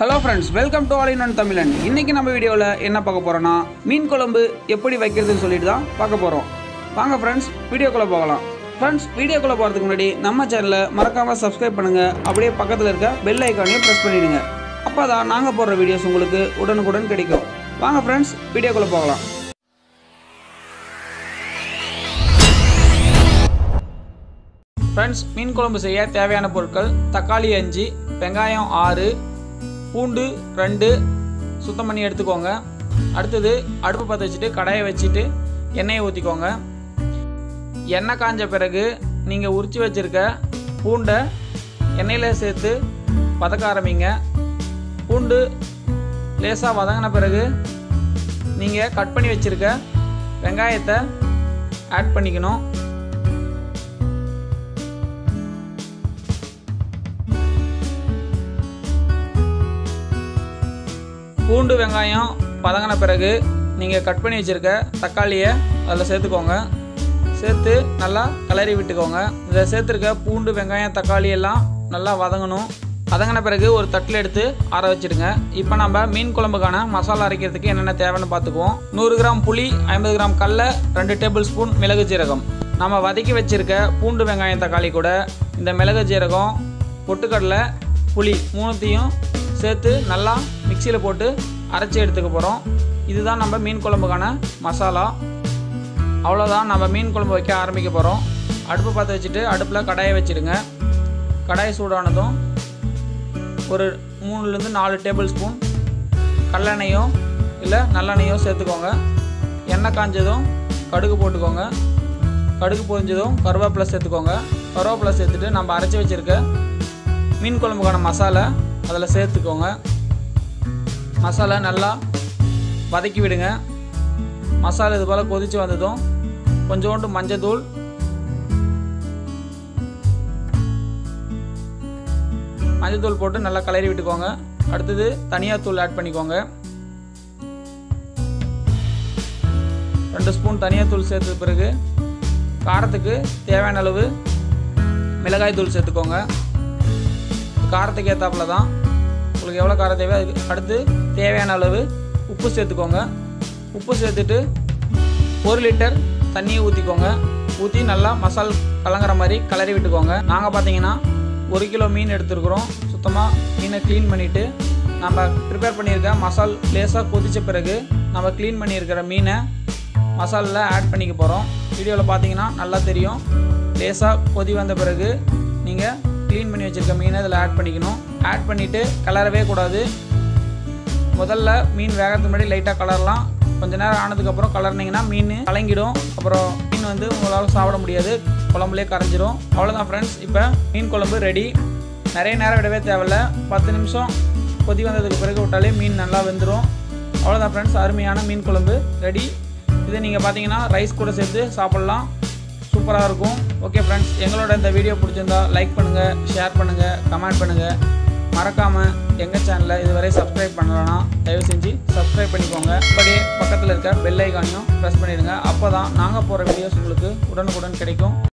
Hello friends, welcome to All in One Tamilan. இன்னைக்கு நம்ம வீடியோல என்ன பார்க்க போறோம்னா மீன் குழம்பு எப்படி வைக்கிறதுன்னு சொல்லிட்டு தான் பார்க்க போறோம். வாங்க फ्रेंड्स வீடியோக்குள்ள போகலாம். फ्रेंड्स வீடியோக்குள்ள போறதுக்கு முன்னாடி நம்ம சேனலை மறக்காம Subscribe பண்ணுங்க. அப்படியே பக்கத்துல இருக்க பெல் ஐகானையும் பிரஸ் பண்ணிடுங்க. அப்பதான் நாங்க போடுற வீடியோஸ் உங்களுக்கு உடனுக்குடன் கிடைக்கும். வாங்க फ्रेंड्स வீடியோக்குள்ள போகலாம். फ्रेंड्स மீன் குழம்பு செய்ய தேவையான பொருட்கள் தக்காளி 5, வெங்காயம் 6, பூண்டு 2 சுத்தம் பண்ணி எடுத்துக்கோங்க. அடுத்தது அடுப்பு பற்ற வச்சுட்டு கடாயை வச்சுட்டு எண்ணெயை ஊற்றிக்கோங்க. எண்ணெய் காஞ்ச பிறகு நீங்கள் உரித்து வச்சுருக்க பூண்டை எண்ணெயில் சேர்த்து வதக்க ஆரம்பிங்க. பூண்டு லேசாக வதங்கின பிறகு நீங்கள் கட் பண்ணி வச்சுருக்க வெங்காயத்தை ஆட் பண்ணிக்கணும். பூண்டு வெங்காயம் வதங்கின பிறகு நீங்கள் கட் பண்ணி வச்சுருக்க தக்காளியை அதில் சேர்த்துக்கோங்க. சேர்த்து நல்லா கிளறி விட்டுக்கோங்க. இதில் சேர்த்துருக்க பூண்டு வெங்காயம் தக்காளி எல்லாம் நல்லா வதங்கணும். வதங்கின பிறகு ஒரு தட்டில் எடுத்து ஆற வச்சுடுங்க. இப்போ நம்ம மீன் குழம்புக்கான மசாலா அரைக்கிறதுக்கு என்னென்ன தேவைன்னு பார்த்துக்குவோம். 100 கிராம் புளி, 50 கிராம் கடலை, 2 டேபிள் ஸ்பூன் மிளகு ஜீரகம். நம்ம வதக்கி வச்சுருக்க பூண்டு வெங்காயம் தக்காளி கூட இந்த மிளகு ஜீரகம், பொட்டுக்கடலை, புளி மூணுத்தையும் சேர்த்து நல்லா மிக்சியில் போட்டு அரைச்சி எடுத்துக்க போகிறோம். இதுதான் நம்ம மீன் குழம்புக்கான மசாலா. அவ்வளோதான், நம்ம மீன் குழம்பு வைக்க ஆரம்பிக்க போகிறோம். அடுப்பு பார்த்து வச்சுட்டு அடுப்பில் கடாயை வச்சுடுங்க. கடாயை சூடானதும் ஒரு 3லேருந்து 4 டேபிள் ஸ்பூன் கடலெண்ணெயோ இல்லை நல்லெண்ணெயோ சேர்த்துக்கோங்க. எண்ணெய் காஞ்சதும் கடுகு போட்டுக்கோங்க. கடுகு பொரிஞ்சதும் கருவேப்பிலை சேர்த்துக்கோங்க. கருவேப்பிலை சேர்த்துட்டு நம்ம அரைச்சி வச்சுருக்க மீன் குழம்புக்கான மசாலா அதில் சேர்த்துக்கோங்க. மசாலா நல்லா வதக்கி விடுங்க. மசாலா இது போல் கொதித்து வந்ததும் கொஞ்சோண்டு மஞ்சத்தூள், போட்டு நல்லா கிளறி விட்டுக்கோங்க. அடுத்தது தனியாத்தூள் ஆட் பண்ணிக்கோங்க. 2 ஸ்பூன் தனியாத்தூள் சேர்த்த பிறகு காரத்துக்கு தேவையான அளவு மிளகாய் தூள் சேர்த்துக்கோங்க. காரத்துக்கு ஏற்றாப்புல தான் உங்களுக்கு எவ்வளோ காரம் தேவை அதுக்கு அடுத்து தேவையான அளவு உப்பு சேர்த்துக்கோங்க. உப்பு சேர்த்துட்டு 1 லிட்டர் தண்ணியை ஊற்றிக்கோங்க. ஊற்றி நல்லா மசால் கலங்குற மாதிரி கிளறி விட்டுக்கோங்க. நாங்கள் பார்த்தீங்கன்னா 1 கிலோ மீன் எடுத்துருக்குறோம். சுத்தமாக மீனை க்ளீன் பண்ணிவிட்டு நம்ம ப்ரிப்பேர் பண்ணியிருக்க மசால் லேசாக கொதித்த பிறகு நம்ம க்ளீன் பண்ணியிருக்கிற மீனை மசாலில் ஆட் பண்ணிக்க போகிறோம். வீடியோவில் பார்த்தீங்கன்னா நல்லா தெரியும். லேசாக கொதி வந்த பிறகு நீங்கள் க்ளீன் பண்ணி வச்சுருக்க மீனை இதில் ஆட் பண்ணிக்கணும். ஆட் பண்ணிவிட்டு கலரவே கூடாது. முதல்ல மீன் வேகிறதுக்கு முன்னாடி லைட்டாக கலரலாம். கொஞ்சம் நேரம் ஆனதுக்கப்புறம் கலர்னிங்கன்னா மீன் கலங்கிடும். அப்புறம் மீன் உங்களால் சாப்பிட முடியாது, குழம்புலேயே கரைஞ்சிரும். அவ்வளோதான் ஃப்ரெண்ட்ஸ், இப்போ மீன் குழம்பு ரெடி. நிறைய நேரம் விடவே தேவையில்ல. 10 நிமிஷம் கொதி வந்ததுக்கு பிறகு விட்டாலே மீன் நல்லா வெந்துடும். அவ்வளோதான் ஃப்ரெண்ட்ஸ், அருமையான மீன் குழம்பு ரெடி. இது நீங்கள் பார்த்தீங்கன்னா ரைஸ் கூட சேர்த்து சாப்பிட்லாம், சூப்பராக இருக்கும். ஓகே ஃப்ரெண்ட்ஸ், எங்களோட இந்த வீடியோ பிடிச்சிருந்தா லைக் பண்ணுங்கள், ஷேர் பண்ணுங்கள், கமெண்ட் பண்ணுங்கள். மறக்காமல் எங்கள் சேனலை இதுவரை சப்ஸ்கிரைப் பண்ணலன்னா தயவு செஞ்சு சப்ஸ்கிரைப் பண்ணிக்கோங்க. அப்படியே பக்கத்தில் இருக்க பெல் ஐகானையும் ப்ரெஸ் பண்ணிடுங்க. அப்போ தான் நாங்கள் போகிற வீடியோஸ் உங்களுக்கு உடனுக்குடன் கிடைக்கும்.